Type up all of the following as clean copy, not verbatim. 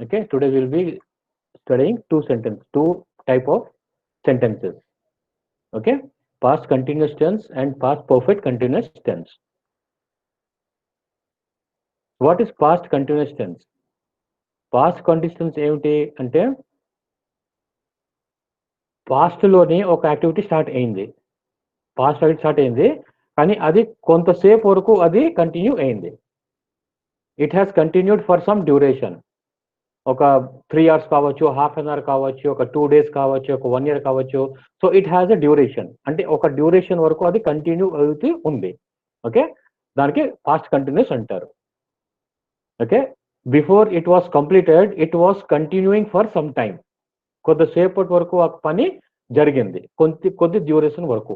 Okay, today we'll be studying two type of sentences. Okay, past continuous tense and past perfect continuous tense. What is past continuous tense? Past continuous tense ఏమిటి అంటే past లోని ఒక activity start అయింది కానీ అది కొంతసేపు వరకు అది కంటిన్యూ అయింది. It has continued for some duration. ఒక 3 అవర్స్ కావచ్చు, హాఫ్ అన్ అవర్ కావచ్చు, ఒక 2 డేస్ కావచ్చు, ఒక 1 ఇయర్ కావచ్చు. So it has a duration. అంటే ఒక డ్యూరేషన్ వరకు అది కంటిన్యూ అవుతూ ఉంది. ఓకే, దానికి పాస్ట్ కంటిన్యూస్ అంటారు. Okay, before it was completed it was continuing for some time. కొద్దిసేపటి వరకు ఆ పని జరిగింది, కొద్ది డ్యూరేషన్ వరకు.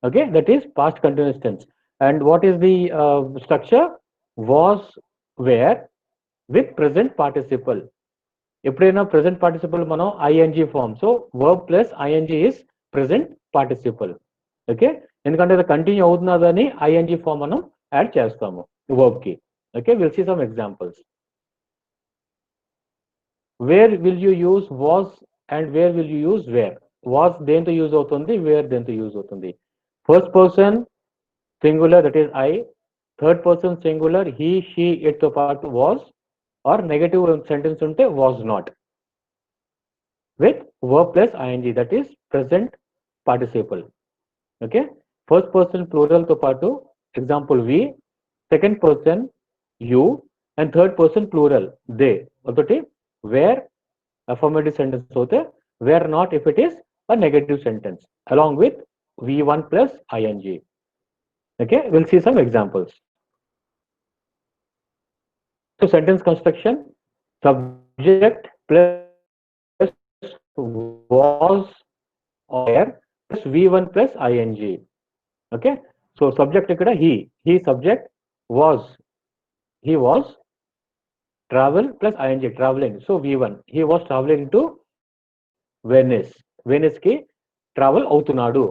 Okay, that is past continuous tense. And what is the structure? Was, were with present participle. ఎప్పుడైనా ప్రెసెంట్ పార్టిసిపల్ మనం ING form. So verb plus ING is present participle. Okay, ఎందుకంటే అది కంటిన్యూ అవుతున్నదని ఐఎన్జీ ఫామ్ మనం add చేస్తాము verb కి. Okay, will see some examples. Where will you use was and where will you use were? Was దేంతో use అవుతుంది, were దేంతో use అవుతుంది? First person singular, that is I. Third person singular, he she it తో పాటు was, or negative sentence ఉంటే was not with verb plus ing, that is present participle. Okay, first person plural to పాటు example we, second person you, and third person plural they. ఒకటి where affirmative sentence होते, where not if it is a negative sentence, along with v1 plus ing. Okay, we'll see some examples. So sentence construction: subject plus was or where plus v1 plus ing. Okay, so subject ikkada he subject, was he was, travel plus ing traveling, so v1 he was traveling to Venice కి travel అవుతున్నాడు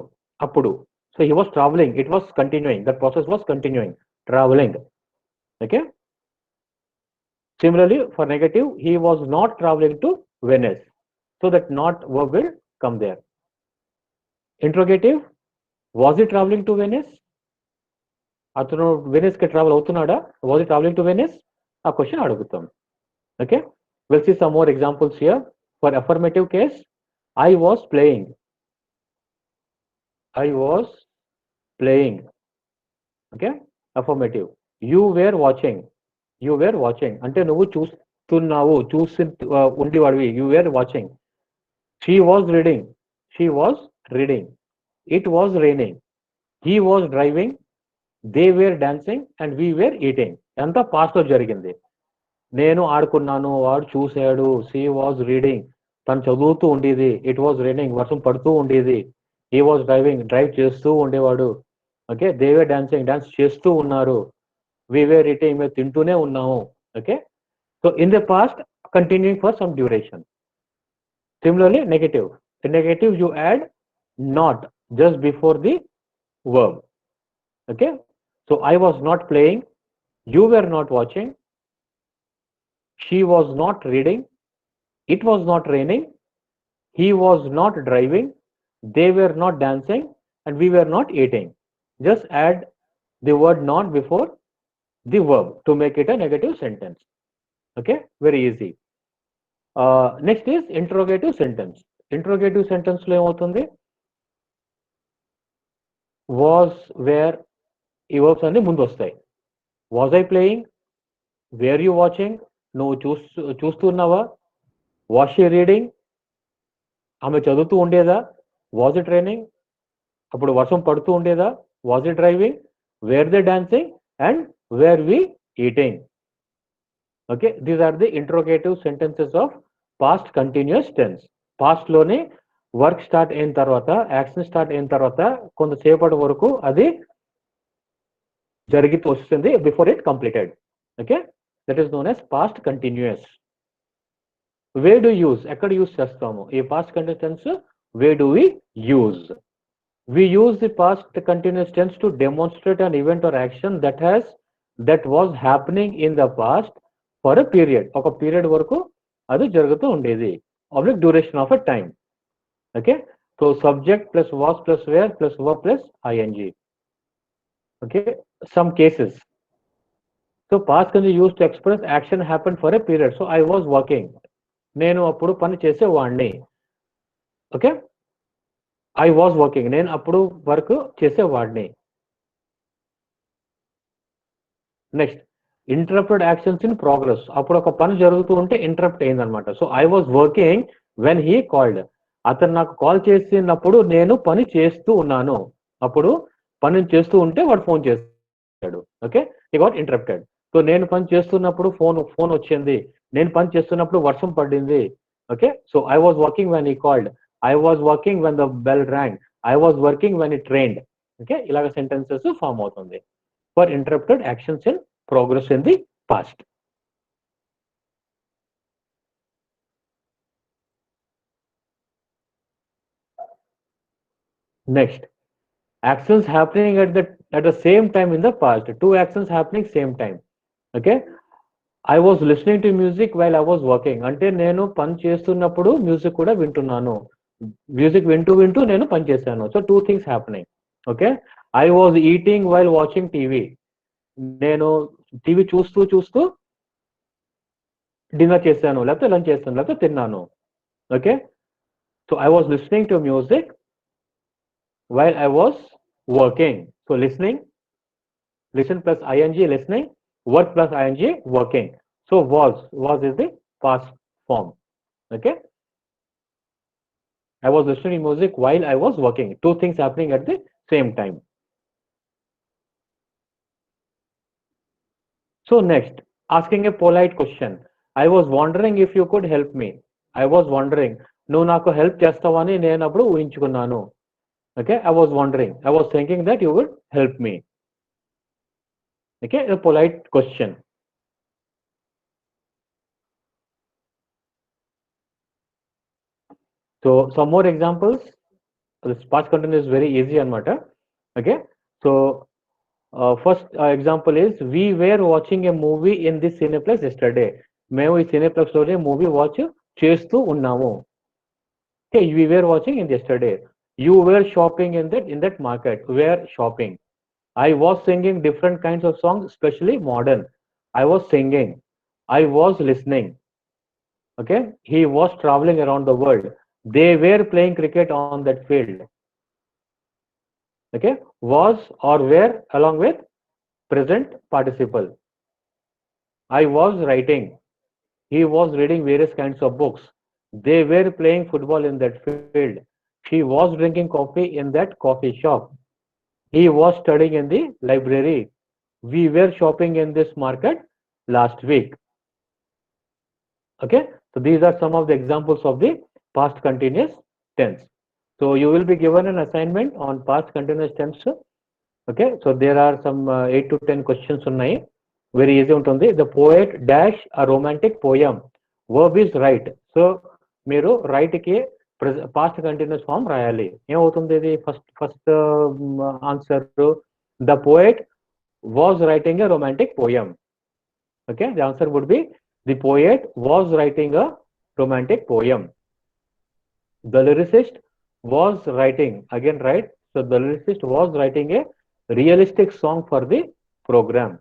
అప్పుడు. So he was traveling, it was continuing, that process was continuing, traveling. Okay, similarly for negative, he was not traveling to Venice, so that not verb will come there. Interrogative: was he traveling to Venice? అతను Venice కి travel అవుతున్నాడా? Was he traveling to Venice? ఆ question అడుగుతాం. Okay, we'll see some more examples here. For affirmative case, I was playing. I was playing. Okay, affirmative. You were watching. You were watching అంటే నువ్వు చూస్తున్నావు, చూసి ఉండేవాడివి. You were watching. She was reading. She was reading. It was raining. He was driving. They were dancing and we were eating. అంతా past లో జరిగింది. నేను ఆడుకున్నాను, వాడు చూశాడు. షీ వాజ్ రీడింగ్, తను చదువుతూ ఉండేది. ఇట్ వాజ్ రైనింగ్, వర్షం పడుతూ ఉండేది. హీ వాజ్ డ్రైవింగ్, డ్రైవ్ చేస్తూ ఉండేవాడు. Okay, they were dancing, dance చేస్తూ ఉన్నారు. వి వేర్ ఈటింగ్, మేము తింటూనే ఉన్నాము. Okay, so in the past continuing for some duration. Similarly negative. In negative you add not just before the verb. Okay, so I was not playing, you were not watching, she was not reading, it was not raining, he was not driving, they were not dancing, and we were not eating. Just add the word not before the verb to make it a negative sentence. Okay, very easy. Next is interrogative sentence. Interrogative sentence లో ఏమవుతుంది? Was, wear, ఈ verbs అన్ని ముందు వస్తాయి. Was I playing, where you watching, నువ్వు చూస్తున్నావా? Was she reading, ఆమె చదువుతూ ఉండేదా? వాజ్ ఇట్ రైనింగ్, అప్పుడు వర్షం పడుతూ ఉండేదా? Was it driving, were they dancing, and were we eating. Okay, these are the interrogative sentences of past continuous tense. Past లోని వర్క్ స్టార్ట్ అయిన తర్వాత, యాక్షన్ స్టార్ట్ అయిన తర్వాత కొంతసేపటి వరకు అది జరిగి వస్తుంది before it completed. Okay, that is known as past continuous. Why do use, ఎక్కడ యూజ్ చేస్తాము ఈ past continuous tense? Why do we use? We use the past continuous tense to demonstrate an event or action that was happening in the past for a period. ఒక period వరకు అది జరుగుతూ ఉండేది. Oblique duration of a time. Okay, so subject plus was plus were plus verb plus ING. Okay, some cases. So past can be used to express action happen for a period. So I was working, నేను అప్పుడు పని చేసేవాడిని. Okay, I was working, నేను అప్పుడు work చేసేవాడిని. Next, interrupted actions in progress. అప్పుడు ఒక పని జరుగుతూ ఉంటే ఇంటరప్ట్ అయిందనమాట. So I was working when he called. అతను నాకు కాల్ చేసినప్పుడు నేను పని చేస్తూ ఉన్నాను. అప్పుడు పని చేస్తూ ఉంటే వాడు ఫోన్ చేస్తాడు. Okay, he got interrupted. So నేను పని చేస్తున్నప్పుడు ఫోన్ వచ్చింది, నేను పని చేస్తున్నప్పుడు వర్షం పడింది. Okay, so I was working when he called, I was working when the bell rang, I was working when it trained. Okay, ఇలాగ సెంటెన్సెస్ ఫామ్ అవుతుంది for interrupted actions in progress in the past. Next, actions happening at the same time in the past. Two actions happening same time. Okay, I was listening to music while I was working. అంటే నేను పని చేస్తున్నప్పుడు music కూడా వింటున్నాను. Music వింటూ వింటూ నేను పని చేశాను. So two things happening. Okay, I was eating while watching TV. నేను టీవీ చూస్తూ చూస్తూ డిన్నర్ చేశాను, లేకపోతే లంచ్ చేస్తాను, లేకపోతే తిన్నాను. Okay, so I was listening to music while I was working. So listening, listen plus ing, listening, work plus ing, working. So was is the past form. Okay, I was listening to music while I was working. Two things happening at the same time. So next, asking a polite question. I was wondering if you could help me. I was wondering, నువ్వు నాకు help చేస్తావని నేను అప్పుడు ఊహించుకున్నాను. Okay, I was wondering, I was thinking that you would help me. Okay, a polite question. So some more examples. This past continuous is very easy anamata. Okay, so first example is, we were watching a movie in this cineplex yesterday. మేము ఈ సినిప్లెక్స్ లోనే movie watch చేస్తూ ఉన్నాము. Okay, we were watching in yesterday. You were shopping in that market. Were shopping. I was singing different kinds of songs, especially modern. I was singing. I was listening. Okay, he was traveling around the world. They were playing cricket on that field. Okay, was or were along with present participle. I was writing. He was reading various kinds of books. They were playing football in that field. She was drinking coffee in that coffee shop. He was studying in the library. We were shopping in this market last week. Okay, so these are some of the examples of the past continuous tense. So you will be given an assignment on past continuous tense. Okay, so there are some 8 to 10 questions ఉన్నాయి. Very easy ఉంటుంది. The poet dash a romantic poem. Verb is write. So మీరు write కి past continuous form రాయాలి. ఏమవుతుంది ఇది? First answer, the poet was writing a romantic poem. Okay, the answer would be the poet was writing a romantic poem. The lyricist was writing, again right, so the lyricist was writing a realistic song for the program.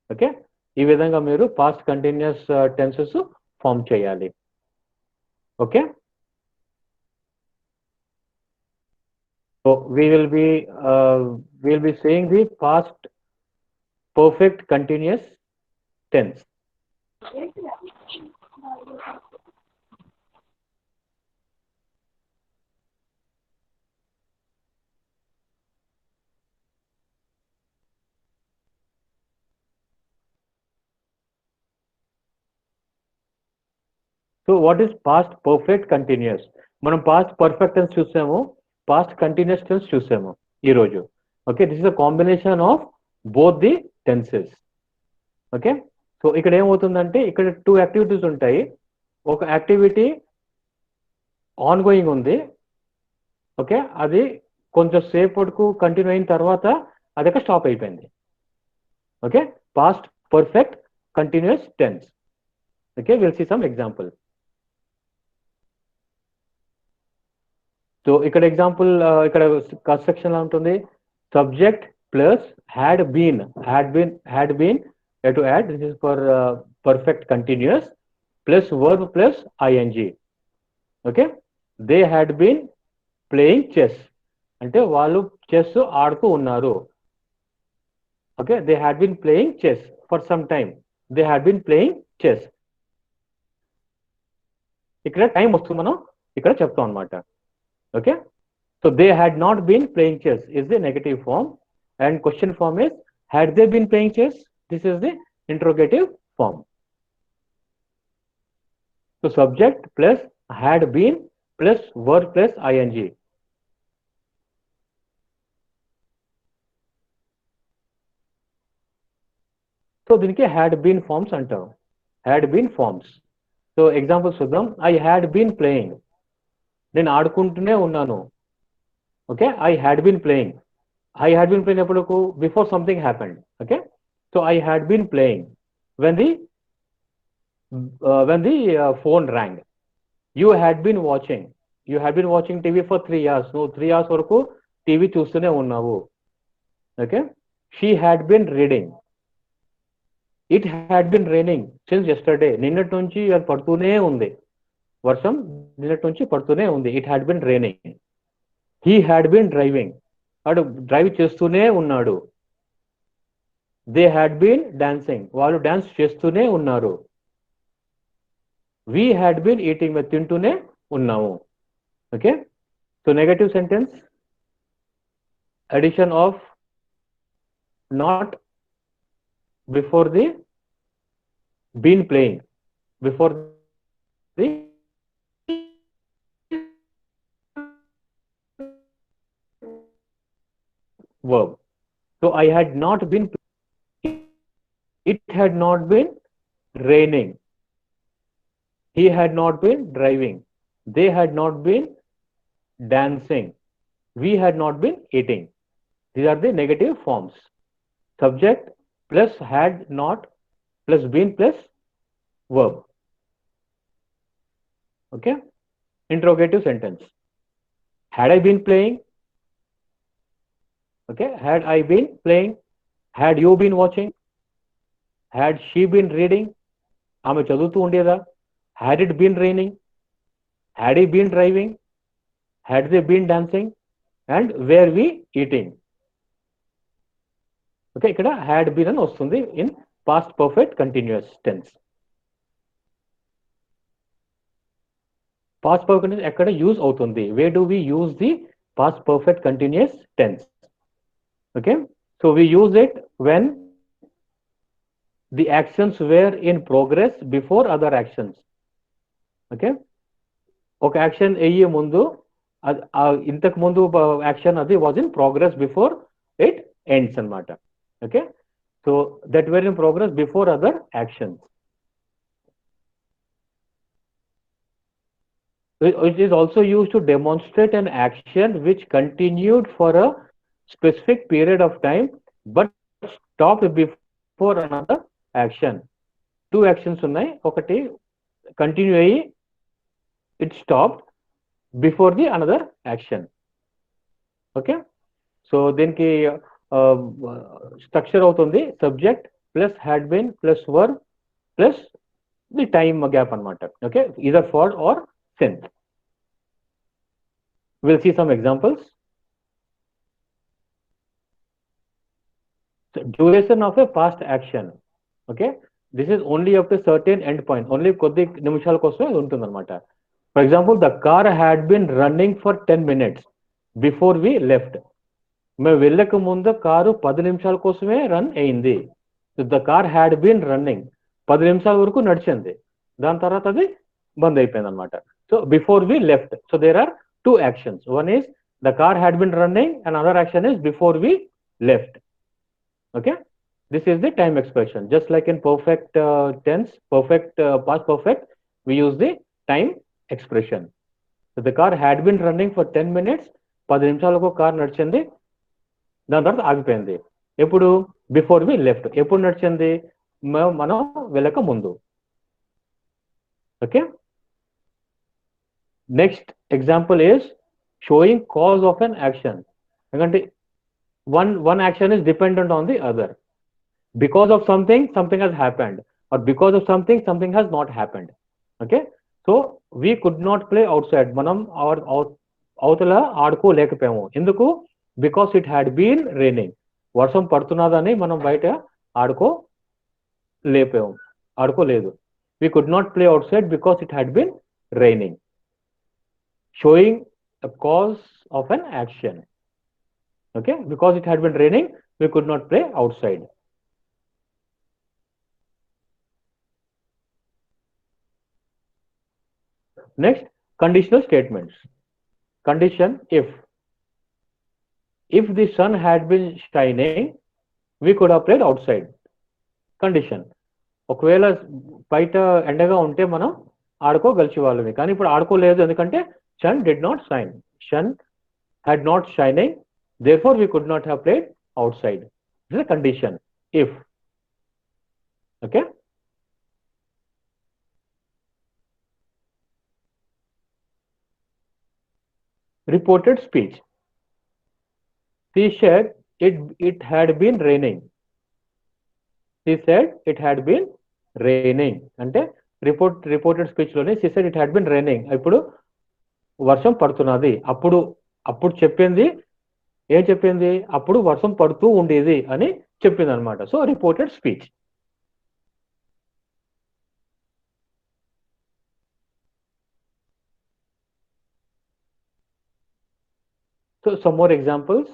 Okay, ఈ విధంగా మీరు past continuous tenses form చేయాలి. Okay, so we will be saying the past perfect continuous tense. So what is past perfect continuous? మనం past perfect tense చూసాము, past continuous tense చూసాము ఈరోజు. Okay, this is a combination of both the tenses. Okay, so ఇక్కడ ఏమవుతుందంటే ఇక్కడ two activities ఉంటాయి. ఒక activity on going ఉంది. ఓకే, అది కొంచెం సేపటికు కంటిన్యూ అయిన తర్వాత అది అక్కడ స్టాప్ అయిపోయింది. Okay, past perfect continuous tense. Okay, we'll see some example. So ఇక్కడ ఎగ్జాంపుల్ ఇక్కడ కన్స్ట్రక్షన్ లా ఉంటుంది. Subject plus had been to add this is for perfect continuous plus verb plus ING. Okay, they had been playing chess అంటే వాళ్ళు chess ఆడుతూ ఉన్నారు. Okay, they had been playing chess for some time. They had been playing chess. ఇక్కడ time వస్తుంది, మనం ఇక్కడ చెప్తాం అనమాట. Okay, so they had not been playing chess is the negative form, and question form is had they been playing chess. This is the interrogative form. So subject plus had been plus verb plus ing. So దీనికి had been forms అంటాం. Had been forms. So example చూద్దాం. I had been playing. నేను ఆడుకుంటూనే ఉన్నాను. ఓకే, I had been playing. I had been playing ఎప్పుడు? Before something happened. Okay, so I had been playing when the phone rang. You had been watching TV for 3 years. నువ్వు 3 years వరకు TV చూస్తూనే ఉన్నావు. Okay, she had been reading. It had been raining since yesterday. నిన్నటి నుంచి అది పడుతూనే ఉంది, వర్షం నిన్నటి నుంచి పడుతూనే ఉంది. It had been raining. He had been driving. వాడు డ్రైవ్ చేస్తూనే ఉన్నాడు. They had been dancing. వాళ్ళు డాన్స్ చేస్తూనే ఉన్నారు. We had been eating. మేము తింటూనే ఉన్నాము. Okay, so negative sentence, addition of not before the been playing, before the verb. So I had not been, it had not been raining, he had not been driving, they had not been dancing, we had not been eating. These are the negative forms. Subject plus had not plus been plus verb. Okay, interrogative sentence. Had I been playing? Okay, had I been playing? Had you been watching? Had she been reading? ఆమె చదువుతూ ఉండేదా? Had it been raining? Had he been driving? Had they been dancing? And were we eating? Okay, ఇక్కడ had been అని వస్తుంది in past perfect continuous tense. Past perfect continuous ఎక్కడ use అవుతుంది? Where do we use the past perfect continuous tense? Okay, so we use it when the actions were in progress before other actions. Okay, ఒక action అయ్యే ముందు ఇంతకు ముందు action అది was in progress before it ends అన్నమాట. Okay, so that were in progress before other actions. It is also used to demonstrate an action which continued for a specific period of time but stopped before another action. 2 actions ఉన్నాయి. ఒకటి continue అయ్యి it stopped before the another action. Okay, so దీనికి structure అవుతుంది subject plus had been plus verb plus the time gap అన్నమాట. Okay, either for or since. We'll see some examples. So, duration of a past action. Okay, this is only up to certain end point. Only కొద్ది నిమిషాల కోసమే ఉంటుంది అన్నమాట. For example, the car had been running for 10 minutes before we left. మేము వెళ్ళక ముందు car 10 నిమిషాల కోసమే రన్ అయింది. The car had been running. 10 నిమిషాల వరకు నడిచింది, దాని తర్వాత అది బంద్ అయిపోయింది అనమాట. So before we left. So there are 2 actions. One is the car had been running, and another action is before we left. Okay, this is the time expression. Just like in perfect tense, past perfect, we use the time expression. So the car had been running for 10 minutes. 10 నిమిషాలకు car నడిచింది, దాని తర్వాత ఆగిపోయింది. ఎప్పుడు? Before we left. ఎప్పుడు నడిచింది? మనం వెళ్ళక ముందు. Okay. Next example is showing cause of an action. ఎందుకంటే one action is dependent on the other. Because of something, something has happened, or because of something, something has not happened. Okay. So we could not play outside. మనం అవతల ఆడుకోలేకపోయాము. ఎందుకు? Because it had been raining. వర్షం పడుతున్నదని మనం బయట ఆడుకోలేదు. We could not play outside because it had been raining. Showing a cause of an action. Okay, because it had been raining, we could not play outside. Next, conditional statements. Condition if the sun had been shining, we could have played outside. Condition. ఒకవేళ బయట ఎండగా ఉంటే మనం ఆడుకోగలిచే వాళ్ళమే, కానీ ఇప్పుడు ఆడుకోలేదు. ఎందుకంటే sun did not shine. Sun had not shining, therefore we could not have played outside. This is a condition if. Okay. Reported speech. She said it had been raining. She said it had been raining. అంటే reported speech లోనే she said it had been raining. ఇప్పుడు వర్షం పడుతున్నది. అప్పుడు చెప్పింది ఏం చెప్పింది? అప్పుడు వర్షం పడుతూ ఉండేది అని చెప్పింది అనమాట. So reported speech. So some more examples.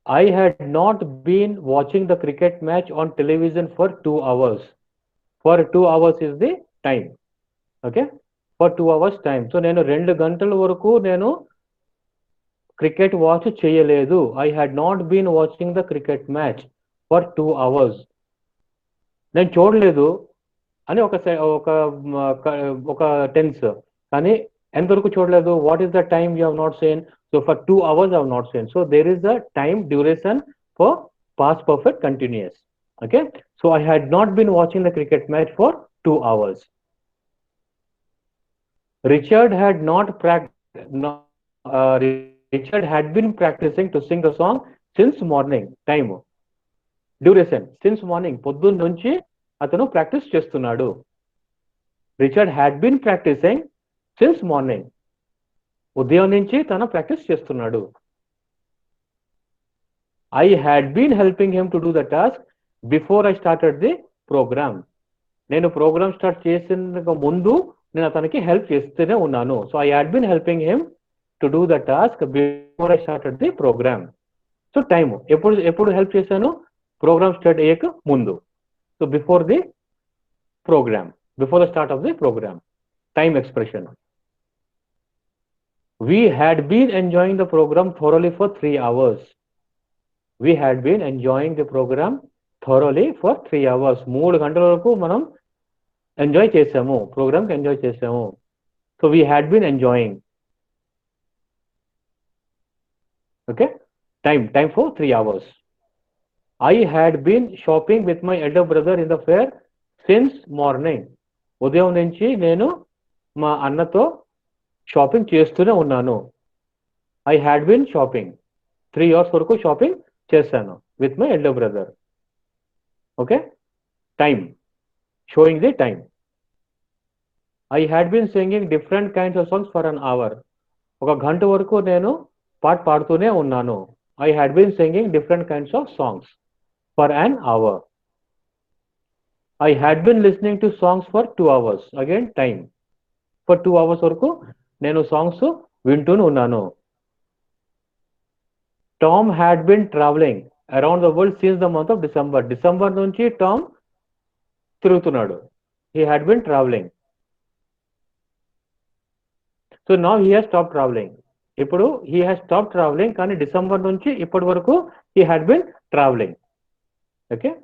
I had not been watching the cricket match on television for 2 hours. For 2 hours is the time. Okay. For 2 hours time. So నేను 2 గంటల వరకు నేను క్రికెట్ వాచ్ చేయలేదు. I had not been watching the cricket match for 2 hours. నేను చూడలేదు అని ఒక tense. కానీ ఎంతవరకు చూడలేదు? What is the time you have not seen? So for 2 hours I have not seen. So there is a time duration for past perfect continuous. Okay. So I had not been watching the cricket match for 2 hours. Richard had been practicing to sing the song since morning. Time duration since morning. పొద్దున్న నుంచి అతను practice చేస్తున్నాడు. Richard had been practising since morning. ఉదయం నుంచి తను practice చేస్తున్నాడు. I had been helping him to do the task before I started the program. నేను programme start చేసిన ముందు నేను అతనికి హెల్ప్ చేస్తూనే ఉన్నాను. So I had been helping him to do the task before I started the program. So time ఎప్పుడు help చేశాను? Programme start అయ్యేక ముందు. So before the program, before the start of the program. Time expression. We had been enjoying the program thoroughly for 3 hours. We had been enjoying the program thoroughly for 3 hours. 3 గంటల వరకు మనం enjoy చేసాము, programme enjoy చేసాము. So we had been enjoying. Okay. Time for 3 hours. I had been shopping with my elder brother in the fair since morning. ఉదయం నుంచి నేను మా అన్నతో షాపింగ్ చేస్తూనే ఉన్నాను. I had been shopping. 3 hours వరకు షాపింగ్ చేశాను with my elder brother. Okay. Time. Showing the time. I had been singing different kinds of songs for an hour. ఒక గంట వరకు నేను పాడుతూనే ఉన్నాను. I had been singing different kinds of songs for an hour. I had been listening to songs for 2 hours. Again time. For 2 hours వరకు నేను songs వింటూనే ఉన్నాను. Tom had been traveling around the world since the month of December. December నుంచి Tom తిరుగుతున్నాడు. He had been traveling. So now he has stopped traveling. ఇప్పుడు he has stopped traveling, కానీ December నుంచి ఇప్పటి వరకు he had been traveling. Okay.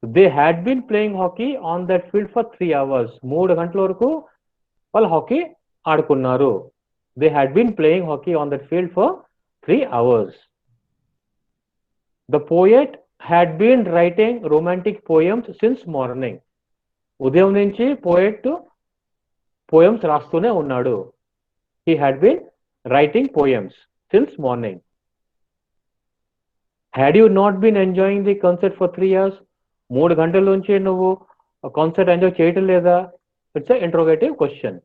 They had been playing hockey on that field for 3 hours. 3 గంటల వరకు వాళ్ళు hockey ఆడుకున్నారు. They had been playing hockey on that field for 3 hours. The poet had been writing romantic poems since morning. ఉదయం నుంచి poems రాస్తూనే ఉన్నాడు. He had been writing poems since morning. Had you not been enjoying the concert for 3 hours? 3 గంటల నుంచి నువ్వు concert enjoy చేయటం లేదా? It's interrogative question.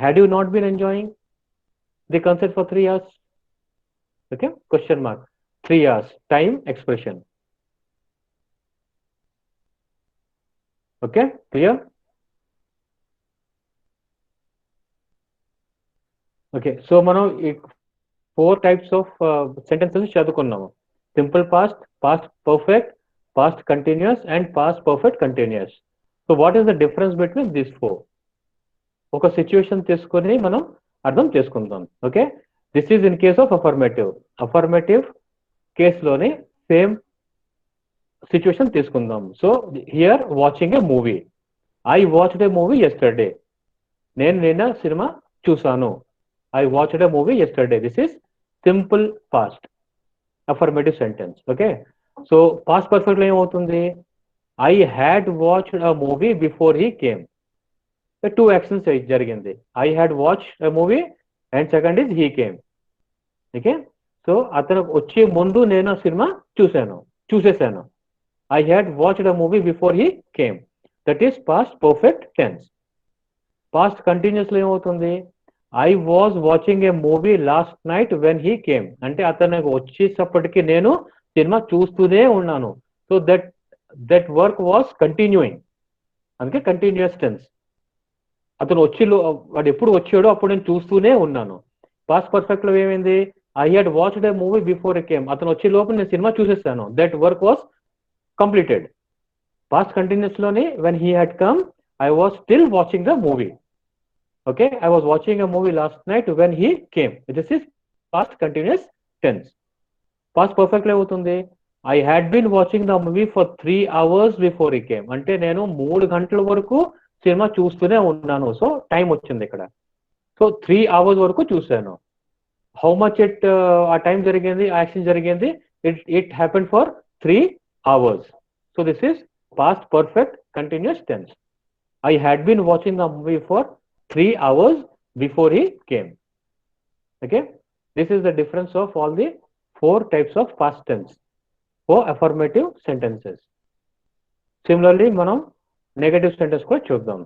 Had you not been enjoying the concert for 3 hours? Okay, question mark. 3 hours time expression. Okay, clear? Okay, so మనం ఈ 4 types of sentences చదువుకున్నాము. Simple past, past perfect, past continuous and past perfect continuous. So what is the difference between these 4? ఒక situation తీసుకొని మనం అర్థం చేసుకుందాం. Okay, this is in case of affirmative. Affirmative కేసులోని same situation తీసుకుందాం. So here watching a movie. I watched a movie yesterday. నేను నిన్న cinema చూసాను. I watched a movie yesterday. This is simple past affirmative sentence. Okay, so past perfect lo em avutundi? I had watched a movie before he came. The 2 actions jarigindi. I had watched a movie and second is he came. Okay, so atanu వచ్చే ముందు నేను సినిమా చూసేసాను. I had watched a movie before he came. That is past perfect tense. Past continuous lo em avutundi? I was watching a movie last night when he came. అంటే అతను వచ్చేటప్పటికి నేను cinema చూస్తూనే ఉన్నాను. So that work was continuing. అందుకే continuous tense. అతను వాడు ఎప్పుడు వచ్చాడో అప్పుడు నేను చూస్తూనే ఉన్నాను. పాస్ట్ పర్ఫెక్ట్ లో ఏమైంది? I had watched a movie before he came. అతను వచ్చే లోపు నేను సినిమా చూసేసాను. That work was completed. Past continuous లోని when he had come I was still watching the movie. Okay, I was watching a movie last night when he came. This is past continuous tense. Past perfect lo avutundi? I had been watching the movie for 3 hours before he came. Ante nenu 3 గంటల వరకు cinema చూస్తూనే ఉన్నాను. So time వచ్చింది ఇక్కడ. So 3 hours వరకు చూసాను. How much ఆ time జరిగింది, ఆ యాక్షన్ జరిగింది? It happened for 3 hours. So this is past perfect continuous tense. I had been watching the movie for 3 hours before he came. Okay, this is the difference of all the 4 types of past tense for affirmative sentences. Similarly మనం negative sentence కూడా చూద్దాం.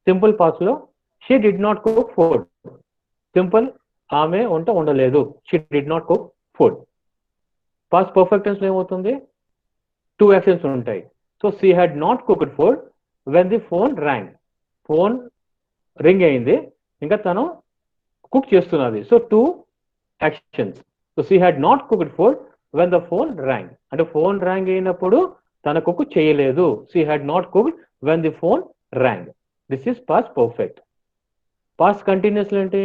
Simple past లో she did not cook food. Simple, ఆమె వంట వండలేదు. she did not cook food. Past perfect tense లో ఏమవుతుంది? 2 actions ఉంటాయి. So she had not cooked food when the phone rang. Phone ring అయింది, ఇంకా తను కుక్ చేస్తున్నది. So 2 actions. So she had not cooked food when the phone rang. అంటే phone rang అయినప్పుడు తన కుక్ చేయలేదు. She had not cooked when the phone rang. This is past perfect. Past continuous ఏంటి?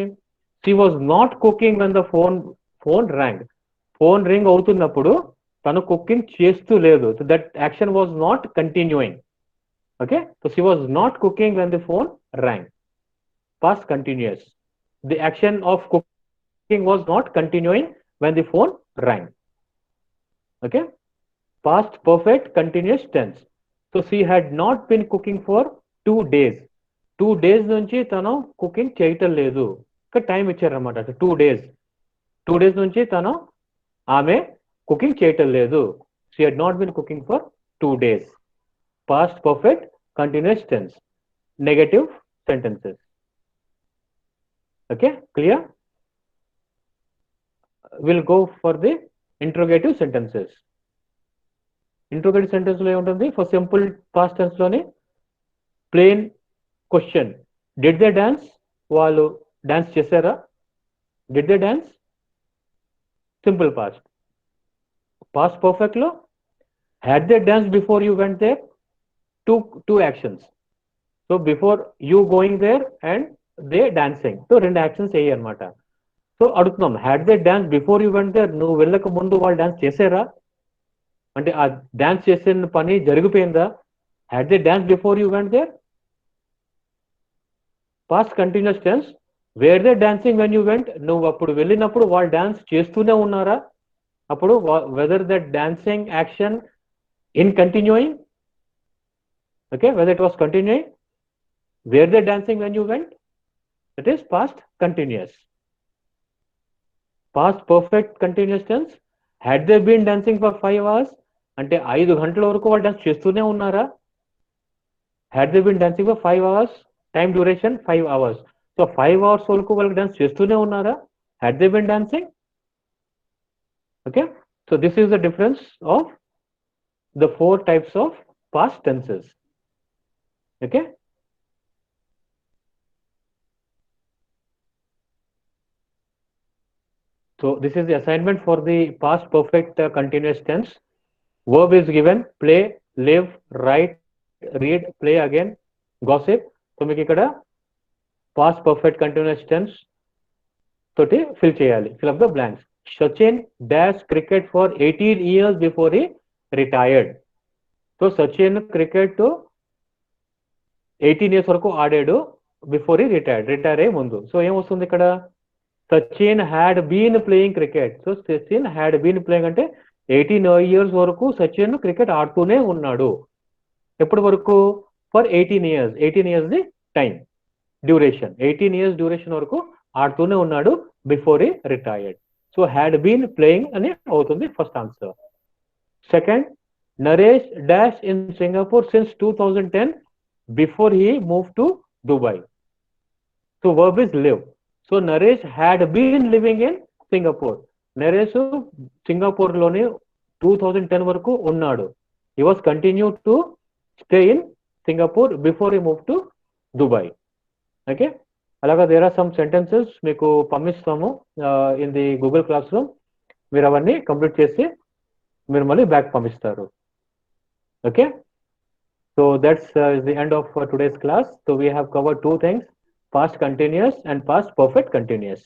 She was not cooking when the phone rang. Phone ring అవుతున్నప్పుడు తను cooking చేస్తూ లేదు. That action was not continuing. Okay, so she was not cooking when the phone rang. Past continuous. The action of cooking was not continuing when the phone rang. Okay, past perfect continuous tense. So she had not been cooking for 2 days. 2 days నుంచి తను cooking చేయటం లేదు. ఇక్కడ time ఇచ్చారన్నమాట. 2 days. 2 days నుంచి తను ఆమె cooking చేయటం లేదు. She had not been cooking for 2 days. Past perfect continuous tense. Negative sentences. Okay, clear? We'll go for the interrogative sentences. Interrogative sentence lo ఉంటుంది? For simple past tense లోని plain question. Did they dance? వాళ్ళు dance చేశారా? Did they dance? Simple past. Past perfect లో had they danced before you went there? Two actions. So before you going there and they dancing. So 2 actions అయ్యాయి అనమాట. So అడుగుతున్నాం, had they dance before you went there? నువ్వు వెళ్ళక ముందు వాళ్ళు dance చేశారా? అంటే ఆ డాన్స్ చేసిన పని జరిగిపోయిందా? Had they dance before you went there? Past continuous tense. Were they dancing when you went? నువ్వు అప్పుడు వెళ్ళినప్పుడు వాళ్ళు డాన్స్ చేస్తూనే ఉన్నారా? అప్పుడు whether that dancing action in continuing, okay, whether it was continuing, were they dancing when you went, that is past continuous. Past perfect continuous tense, had they been dancing for 5 hours, అంటే 5 గంటల వరకు వాళ్ళు dance చేస్తూనే ఉన్నారా? had they been dancing for 5 hours, time duration 5 hours, so 5 hours వరకు వాళ్ళు dance చేస్తూనే ఉన్నారా? had they been dancing? Okay, so this is the difference of the 4 types of past tenses. Okay, so this is the assignment for the past perfect continuous tense. Verb is given: play, live, write, read, play again, gossip. So మీకు ఇక్కడ past perfect continuous tense తోటి fill చేయాలి, fill up the blanks. Sachin dash cricket for 18 years before he retired. So Sachin cricket 18 years వరకు ఆడాడు before he retired, retire అయ్యే ముందు. So ఏమొస్తుంది ఇక్కడ? Sachin had been playing cricket. So Sachin had been playing అంటే 18 years వరకు Sachin cricket ఆడుతూనే ఉన్నాడు. ఎప్పటి వరకు? For 18 years. 18 years the time duration, 18 years duration వరకు ఆడుతూనే ఉన్నాడు before he retired. So had been playing అని అవుతుంది first answer. Second, Naresh dash in Singapore since 2010 before he moved to Dubai. So verb is live. So Naresh had been living in Singapore. Naresh Singapore లోని 2010 వరకు ఉన్నాడు. He was continued to stay in Singapore before he moved to Dubai. Okay, అలాగా there are some sentences మీకు పంపిస్తాము in the Google Classroom. మీరు అవన్నీ complete చేసి మీరు మళ్ళీ బ్యాక్ పంపిస్తారు. Okay, so that's the end of today's class. So we have covered 2 things: past continuous and past perfect continuous.